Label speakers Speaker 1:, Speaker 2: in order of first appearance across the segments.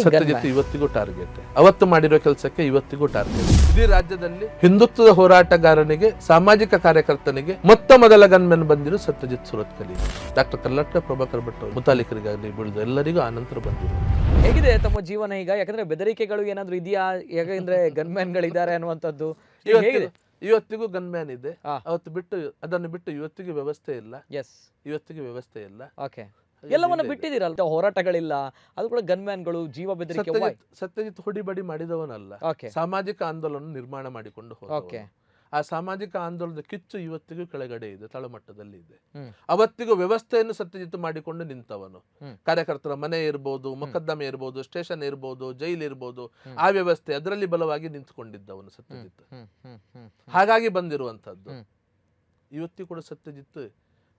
Speaker 1: ಸತ್ಯಜಿತ್ ಇವತ್ತಿಗೂ ಟಾರ್ಗೆಟ್, ಅವತ್ತು ಮಾಡಿರೋ ಕೆಲಸಕ್ಕೆ ಇವತ್ತಿಗೂ ಟಾರ್ಗೆಟ್. ಇಡೀ ರಾಜ್ಯದಲ್ಲಿ ಹಿಂದುತ್ವದ ಹೋರಾಟಗಾರನಿಗೆ, ಸಾಮಾಜಿಕ ಕಾರ್ಯಕರ್ತನಿಗೆ ಮೊತ್ತ ಮೊದಲ ಗನ್ಮೆನ್ ಬಂದಿರೋ ಸತ್ಯಜಿತ್ ಸುರತ್ಕಲಿ. ಡಾಕ್ಟರ್ ಕಲ್ಲಟ್ಟ ಪ್ರಭಾಕರ್ ಭಟ್ ಮುತಾಲಿಕರಿಗಾಗಲಿ ಬೀಳ್ದು ಎಲ್ಲರಿಗೂ ಆನಂತರ ಬಂದಿರೋ.
Speaker 2: ಹೇಗಿದೆ ತಮ್ಮ ಜೀವನ ಈಗ? ಯಾಕಂದ್ರೆ ಬೆದರಿಕೆಗಳು ಏನಾದ್ರು ಇದೆಯಾ? ಯಾಕಂದ್ರೆ ಗನ್ಮ್ಯಾನ್ಗಳಿದ್ದಾರೆ ಅನ್ನುವಂಥದ್ದು
Speaker 1: ಇವತ್ತಿಗೂ ಗನ್ಮ್ಯಾನ್ ಇದೆ. ಅವತ್ತು ಬಿಟ್ಟು ಅದನ್ನು ಬಿಟ್ಟು ಇವತ್ತಿಗೆ ವ್ಯವಸ್ಥೆ ಇಲ್ಲ. ಇವತ್ತಿಗೆ ವ್ಯವಸ್ಥೆ ಇಲ್ಲ.
Speaker 2: ಓಕೆ, ಎಲ್ಲವನ್ನ ಬಿಟ್ಟಿದ್ದೀರಲ್ಲ, ಹೋರಾಟಗಳಿಲ್ಲ, ಅದು ಕೂಡ ಗನ್ಮ್ಯಾನ್ಗಳು, ಜೀವ ಬೆದರಿಕೆ.
Speaker 1: ಸತ್ಯಜಿತ್ ಹೊಡಿಬಡಿ ಮಾಡಿದವನಲ್ಲ, ಸಾಮಾಜಿಕ ಆಂದೋಲನ ನಿರ್ಮಾಣ ಮಾಡಿಕೊಂಡು ಹೋದ. ಆ ಸಾಮಾಜಿಕ ಆಂದೋಲನದ ಕಿಚ್ಚು ಇವತ್ತಿಗೂ ಕೆಳಗಡೆ ಇದೆ, ತಳಮಟ್ಟದಲ್ಲಿ ಇದೆ. ಅವತ್ತಿಗೂ ವ್ಯವಸ್ಥೆಯನ್ನು ಸತ್ಯಜಿತ್ ಮಾಡಿಕೊಂಡು ನಿಂತವನು. ಕಾರ್ಯಕರ್ತರ ಮನೆ ಇರ್ಬೋದು, ಮೊಕದ್ದಮೆ ಇರ್ಬೋದು, ಸ್ಟೇಷನ್ ಇರ್ಬೋದು, ಜೈಲ್ ಇರ್ಬೋದು, ಆ ವ್ಯವಸ್ಥೆ ಅದರಲ್ಲಿ ಬಲವಾಗಿ ನಿಂತ್ಕೊಂಡಿದ್ದವನು ಸತ್ಯಜಿತ್. ಹಾಗಾಗಿ ಬಂದಿರುವಂತದ್ದು. ಇವತ್ತಿಗೂ ಕೂಡ ಸತ್ಯಜಿತ್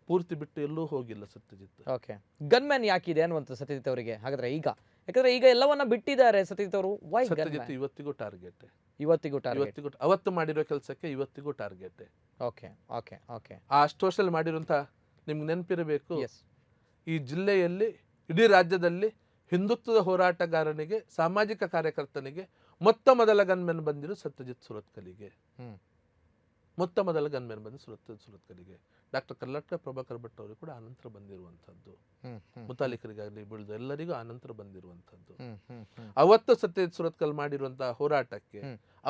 Speaker 1: ಪೂರ್ತಿ ಬಿಟ್ಟು ಎಲ್ಲೂ ಹೋಗಿಲ್ಲ ಸತ್ಯಜಿತ್.
Speaker 2: ಓಕೆ, ಗನ್ಮ್ಯಾನ್ ಯಾಕಿದೆ ಅನ್ನುವಂಥ ಸತ್ಯಜಿತ್ ಅವರಿಗೆ ಹಾಗಾದ್ರೆ ಈಗ? ಯಾಕಂದ್ರೆ ಈಗ ಎಲ್ಲವನ್ನ ಬಿಟ್ಟಿದ್ದಾರೆ ಸತ್ಯಜಿತ್ ಅವರು.
Speaker 1: ಸತ್ಯಜಿತ್ ಇವತ್ತಿಗೂ ಟಾರ್ಗೆಟ್,
Speaker 2: ಇವತ್ತಿಗೂ
Speaker 1: ಅವತ್ತು ಮಾಡಿರೋ ಕೆಲಸಕ್ಕೆ ಇವತ್ತಿಗೂ ಟಾರ್ಗೆಟ್.
Speaker 2: Okay okay okay.
Speaker 1: ಆ ಅಷ್ಟು ವರ್ಷದಲ್ಲಿ ಮಾಡಿರುವಂತ ನಿಮ್ಗೆ ನೆನಪಿರಬೇಕು, ಈ ಜಿಲ್ಲೆಯಲ್ಲಿ, ಇಡೀ ರಾಜ್ಯದಲ್ಲಿ ಹಿಂದುತ್ವದ ಹೋರಾಟಗಾರನಿಗೆ, ಸಾಮಾಜಿಕ ಕಾರ್ಯಕರ್ತನಿಗೆ ಮೊತ್ತ ಮೊದಲ ಗನ್ಮೆನ್ ಬಂದಿರೋ ಸತ್ಯಜಿತ್ ಸುರತ್ಕಲಿಗೆ. ಮೊತ್ತ ಮೊದಲ ಗನ್ಮೆನ್ ಬಂದು ಸುರತ್ಕಲಿಗೆ. ಡಾಕ್ಟರ್ ಕಲ್ಲಟ್ಟ ಪ್ರಭಾಕರ್ ಭಟ್ ಅವರು ಕೂಡ ಆನಂತರ ಬಂದಿರುವಂತದ್ದು. ಮುತಾಲಿಕರಿಗಾಗಲಿ ಬೀಳ್ದು ಎಲ್ಲರಿಗೂ ಆನಂತರ ಬಂದಿರುವಂತದ್ದು. ಅವತ್ತು ಸತ್ಯಜಿತ್ ಸುರತ್ಕಲ್ ಮಾಡಿರುವಂತಹ ಹೋರಾಟಕ್ಕೆ,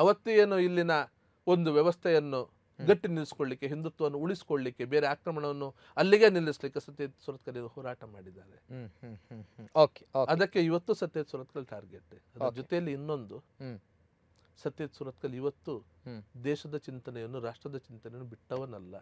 Speaker 1: ಅವತ್ತು ಏನು ಇಲ್ಲಿನ ಒಂದು ವ್ಯವಸ್ಥೆಯನ್ನು ಗಟ್ಟಿ ನಿಲ್ಲಿಸ್ಕೊಳ್ಳಿಕ್ಕೆ, ಹಿಂದುತ್ವವನ್ನು ಉಳಿಸ್ಕೊಳ್ಳಿಕ್ಕೆ, ಬೇರೆ ಆಕ್ರಮಣವನ್ನು ಅಲ್ಲಿಗೆ ನಿಲ್ಲಿಸ್ಲಿಕ್ಕೆ ಸತ್ಯಜಿತ್ ಸುರತ್ಕಲ್ ಹೋರಾಟ ಮಾಡಿದ್ದಾರೆ. ಅದಕ್ಕೆ ಇವತ್ತು ಸತ್ಯಜಿತ್ ಸುರತ್ಕಲ್ ಟಾರ್ಗೆಟ್. ಅದರ ಜೊತೆಯಲ್ಲಿ ಇನ್ನೊಂದು, ಸತ್ಯಜಿತ್ ಸುರತ್ಕಲ್ ಇವತ್ತು ದೇಶದ ಚಿಂತನೆಯನ್ನು, ರಾಷ್ಟ್ರದ ಚಿಂತನೆಯನ್ನು ಬಿಟ್ಟವನಲ್ಲ.